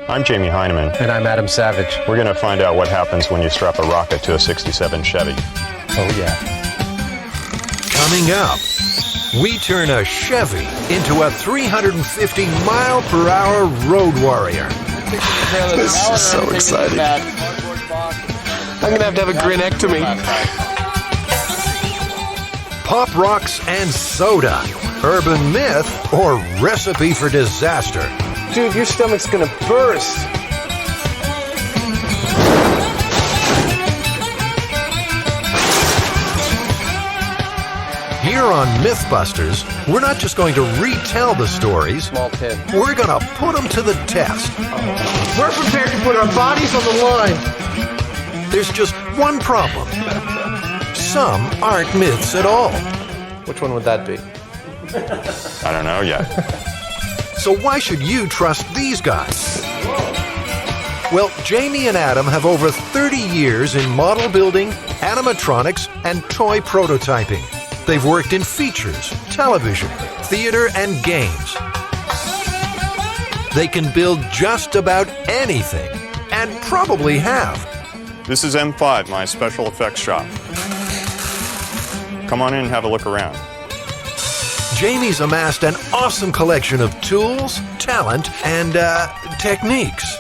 I'm Jamie Heineman. And I'm Adam Savage. We're going to find out what happens when you strap a rocket to a 67 Chevy. Oh, yeah. Coming up, we turn a Chevy into a 350-mile-per-hour road warrior. This is so exciting. I'm going to have a grinectomy. Pop rocks and soda. Urban myth or recipe for disaster. Dude, your stomach's going to burst. Here on Mythbusters, we're not just going to retell the stories. Small pin. We're going to put them to the test. We're prepared to put our bodies on the line. There's just one problem. Some aren't myths at all. Which one would that be? I don't know yet. So why should you trust these guys? Well, Jamie and Adam have over 30 years in model building, animatronics, and toy prototyping. They've worked in features, television, theater, and games. They can build just about anything, and probably have. This is M5, my special effects shop. Come on in and have a look around. Jamie's amassed an awesome collection of tools, talent, and techniques.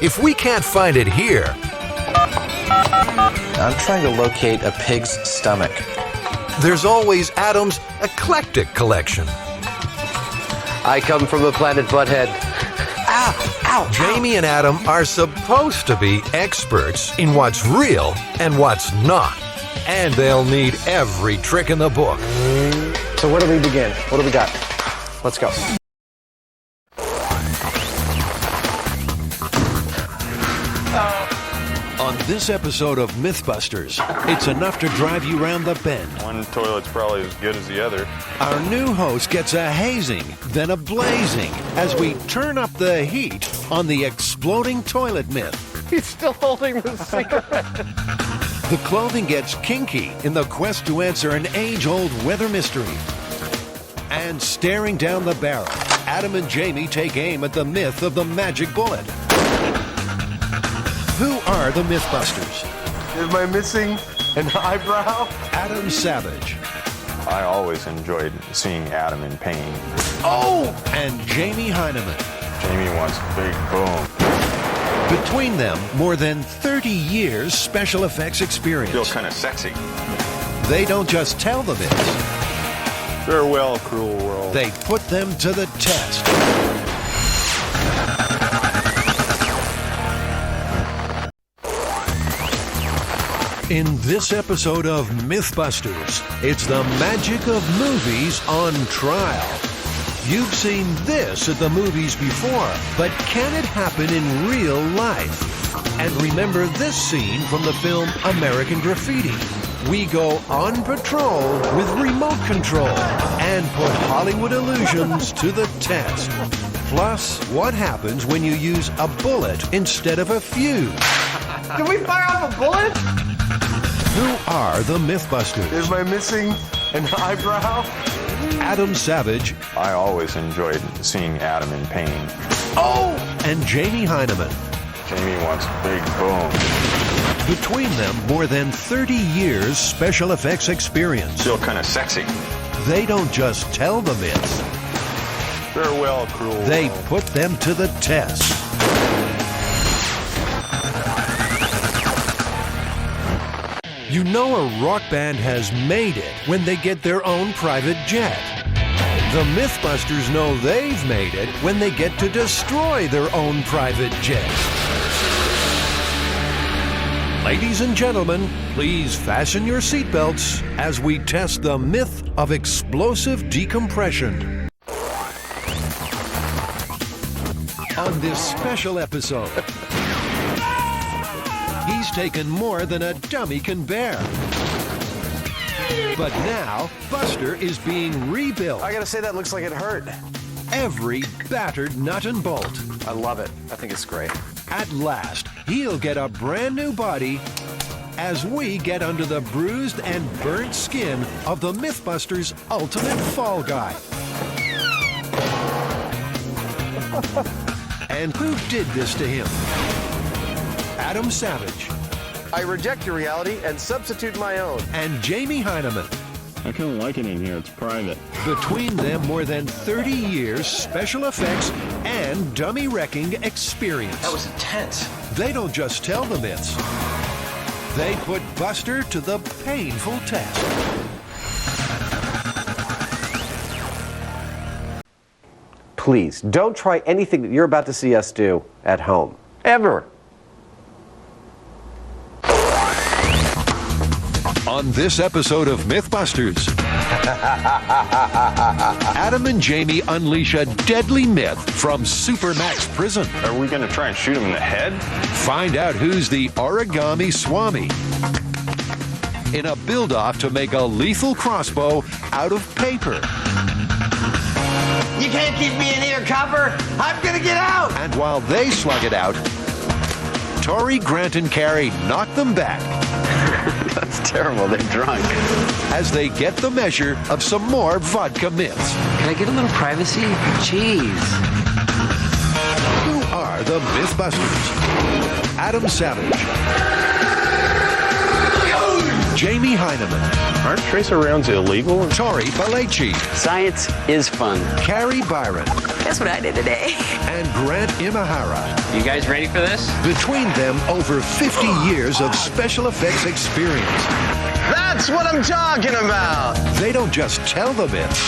If we can't find it here, I'm trying to locate a pig's stomach. there's always Adam's eclectic collection. I come from the planet Butthead. Ow! Ow! Jamie and Adam are supposed to be experts in what's real and what's not. And they'll need every trick in the book. So where do we begin? What do we got? Let's go. On this episode of Mythbusters, it's enough to drive you round the bend. One toilet's probably as good as the other. Our new host gets a hazing, then a blazing, as we turn up the heat on the exploding toilet myth. He's still holding the cigarette. The clothing gets kinky in the quest to answer an age-old weather mystery. And staring down the barrel, Adam and Jamie take aim at the myth of the magic bullet. Who are the Mythbusters? Am I missing an eyebrow? Adam Savage. I always enjoyed seeing Adam in pain. Oh! And Jamie Heineman. Jamie wants big boom. Between them, more than 30 years special effects experience. Feel kind of sexy. They don't just tell the myths, Farewell, cruel world. they put them to the test. In this episode of Mythbusters, it's the magic of movies on trial. You've seen this at the movies before, but can it happen in real life? And remember this scene from the film American Graffiti. We go on patrol with remote control and put Hollywood illusions to the test. Plus, what happens when you use a bullet instead of a fuse? Did we fire off a bullet? Who are the Mythbusters? Am I missing an eyebrow? Adam Savage. I always enjoyed seeing Adam in pain. Oh! And Jamie Heineman. Jamie wants big boom. Between them, more than 30 years special effects experience. Feel kind of sexy. They don't just tell the myths, Farewell, cruel they world. put them to the test. You know a rock band has made it when they get their own private jet. The Mythbusters know they've made it when they get to destroy their own private jet. Ladies and gentlemen, please fasten your seatbelts as we test the myth of explosive decompression. On this special episode, he's taken more than a dummy can bear. But now, Buster is being rebuilt. I gotta say, that looks like it hurt. Every battered nut and bolt. I love it. I think it's great. At last, he'll get a brand new body as we get under the bruised and burnt skin of the Mythbusters' ultimate fall guy. And who did this to him? Adam Savage. I reject your reality and substitute my own. And Jamie Heineman. I kind of like it in here. It's private. Between them, more than 30 years special effects and dummy wrecking experience. That was intense. They don't just tell the myths. They put Buster to the painful test. Please, don't try anything that you're about to see us do at home. Ever. On this episode of Mythbusters, Adam and Jamie unleash a deadly myth from Supermax Prison. Are we going to try and shoot him in the head? Find out who's the origami swami in a build-off to make a lethal crossbow out of paper. You can't keep me in here, copper. I'm gonna get out. And while they slug it out, Tori, Grant, and Carrie knock them back. That's terrible. They're drunk. As they get the measure of some more vodka myths. Can I get a little privacy? Jeez. Who are the Mythbusters? Adam Savage. Jamie Heineman. Aren't tracer rounds illegal? Tori Belleci. Science is fun. Carrie Byron. That's what I did today. And Grant Imahara. You guys ready for this? Between them, over 50 years of special effects experience. That's what I'm talking about. They don't just tell the myths.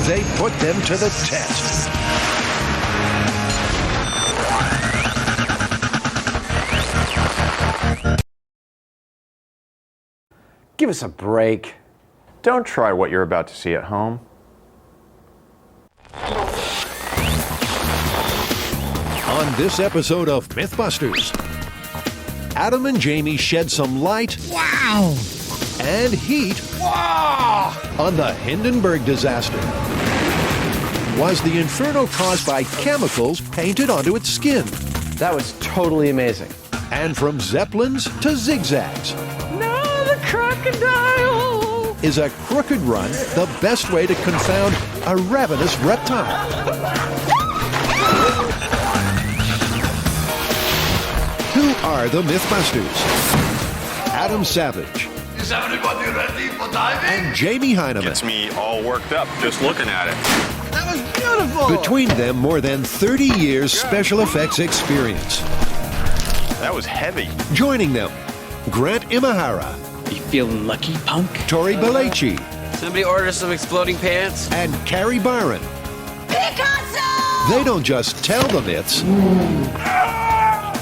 They put them to the test. Give us a break. Don't try what you're about to see at home. On this episode of Mythbusters, Adam and Jamie shed some light and heat on the Hindenburg disaster. Was the inferno caused by chemicals painted onto its skin? That was totally amazing. And from zeppelins to zigzags. Crocodile! Is a crooked run the best way to confound a ravenous reptile? Who are the Mythbusters? Adam Savage. Is everybody ready for diving? And Jamie Heineman. Gets me all worked up just looking at it. That was beautiful. Between them, more than 30 years special effects experience. That was heavy. Joining them, Grant Imahara. You feeling lucky, punk? Tori Belleci. Somebody order some exploding pants? And Carrie Byron. Picasso! They don't just tell the myths.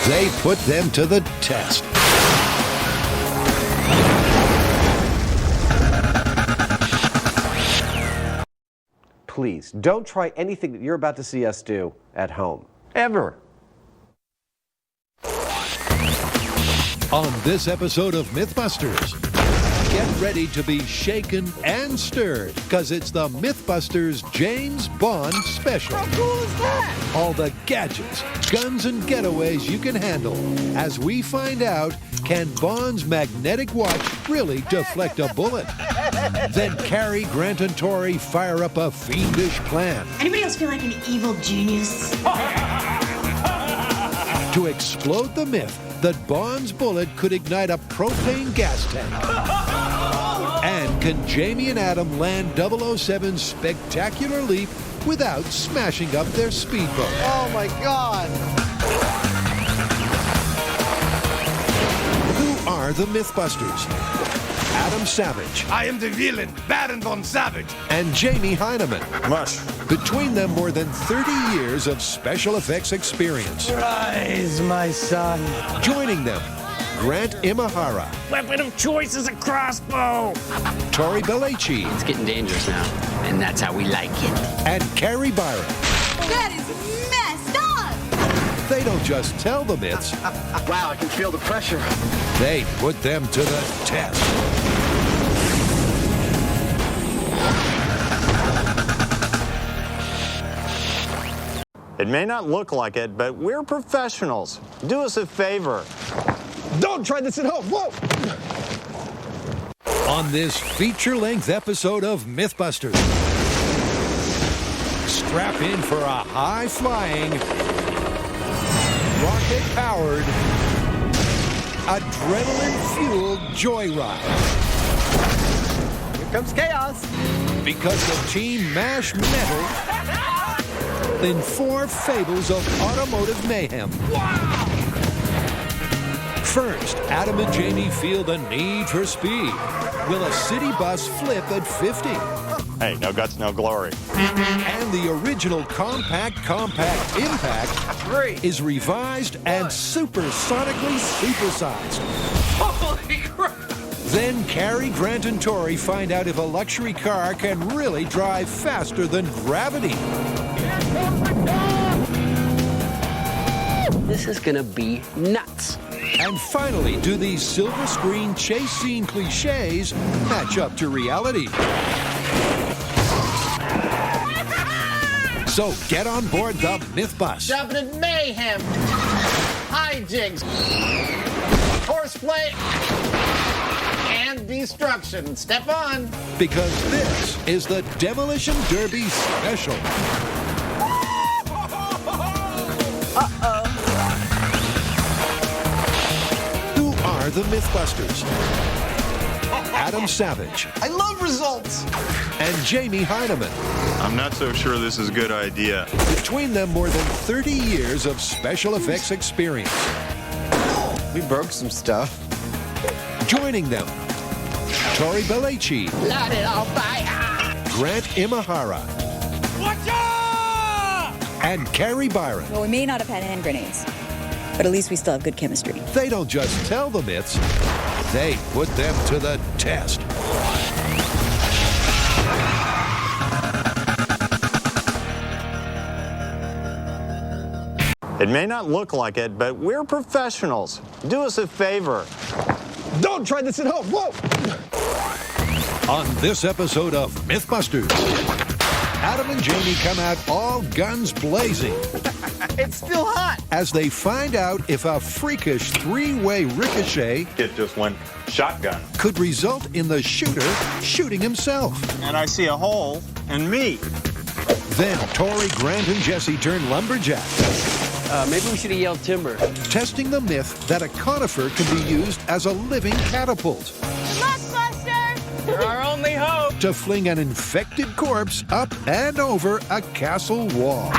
They put them to the test. Please, don't try anything that you're about to see us do at home. Ever. On this episode of Mythbusters, get ready to be shaken and stirred, because it's the Mythbusters James Bond special. How cool is that? All the gadgets, guns, and getaways you can handle, as we find out, can Bond's magnetic watch really deflect a bullet? Then Carrie, Grant, and Tori fire up a fiendish plan. Anybody else feel like an evil genius? To explode the myth that Bond's bullet could ignite a propane gas tank. And can Jamie and Adam land 007's spectacular leap without smashing up their speedboat? Oh my God. Who are the Mythbusters? Adam Savage. I am the villain, Baron von Savage. And Jamie Heineman. Mush. Between them, more than 30 years of special effects experience. Rise, my son. Joining them, Grant Imahara. Weapon of choice is a crossbow. Tori Belleci. It's getting dangerous now, and that's how we like it. And Carrie Byron. That is messed up! They don't just tell the myths. Wow, I can feel the pressure. They put them to the test. It may not look like it, but we're professionals. Do us a favor. Don't try this at home. Whoa! On this feature-length episode of Mythbusters, Strap in for a high-flying, rocket-powered, adrenaline-fueled joyride. Here comes chaos. Because the team mash metal in 4 fables of automotive mayhem. First, Adam and Jamie feel the need for speed. Will a city bus flip at 50? Hey, no guts, no glory. And the original Compact Impact is revised and supersonically supersized. Holy crap! Then Cary, Grant, and Tori find out if a luxury car can really drive faster than gravity. This is gonna be nuts. And finally, do these silver screen chase scene cliches match up to reality? So get on board the Mythbus. Jumping in mayhem, hijinks, horseplay, and destruction. Step on. Because this is the Demolition Derby Special. Who are the Mythbusters? Adam Savage I love results. and Jamie Heineman. I'm not so sure this is a good idea. Between them, more than 30 years of special effects experience. We broke some stuff. Joining them, Tori Belleci, Let it all by. Grant Imahara, and Carrie Byron. Well, we may not have had hand grenades, but at least we still have good chemistry. They don't just tell the myths, they put them to the test. It may not look like it, but we're professionals. Do us a favor. Don't try this at home. Whoa! On this episode of Mythbusters, Adam and Jamie come out all guns blazing It's still hot. as they find out if a freakish 3-way ricochet It just went shotgun. could result in the shooter shooting himself. And I see a hole in me. Then Tori, Grant, and Jesse turn lumberjack, Maybe we should have yelled timber. testing the myth that a conifer can be used as a living catapult Mythbusters! You're our only hope. to fling an infected corpse up and over a castle wall.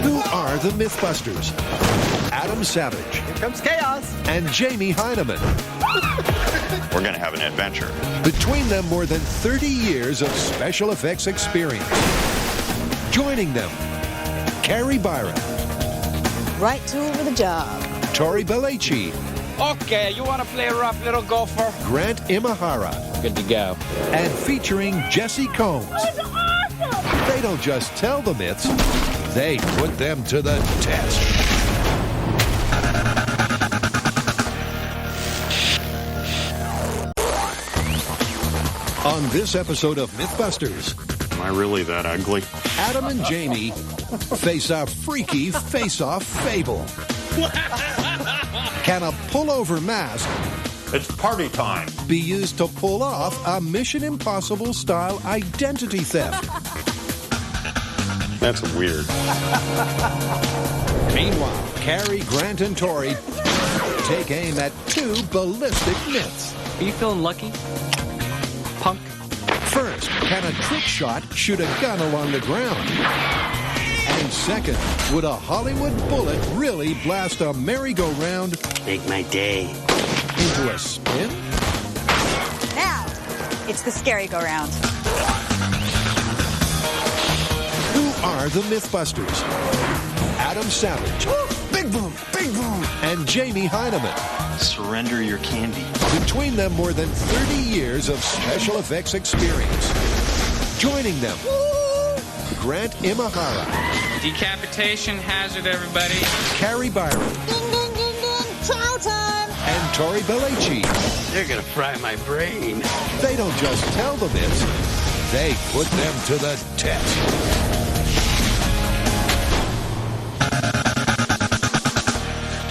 Who are the Mythbusters? Adam Savage Here comes chaos. and Jamie Heineman. We're going to have an adventure. Between them, more than 30 years of special effects experience. Joining them, Carrie Byron, Right tool for the job. Tori Belleci, Okay, you wanna play a rough little gopher? Grant Imahara, Good to go. and featuring Jesse Combs. They don't just tell the myths, they put them to the test. On this episode of Mythbusters, Am I really that ugly? Adam and Jamie face a freaky face-off fable. Can a pullover mask It's party time. be used to pull off a Mission Impossible style identity theft? That's weird. Meanwhile, Carrie, Grant, and Tori take aim at 2 ballistic myths. Are you feeling lucky? Punk. First, can a trick shot shoot a gun along the ground? And second, would a Hollywood bullet really blast a merry-go-round Make my day. into a spin? Now, it's the scary go-round. Who are the Mythbusters? Adam Savage Big boom! Big boom! and Jamie Heineman. Surrender your candy. Between them, more than 30 years of special effects experience. Joining them, Grant Imahara, Decapitation hazard, everybody. Carrie Byron, Ding, ding, ding, ding! Chow time! and Tori Belleci. They're gonna fry my brain. They don't just tell the myths, they put them to the test.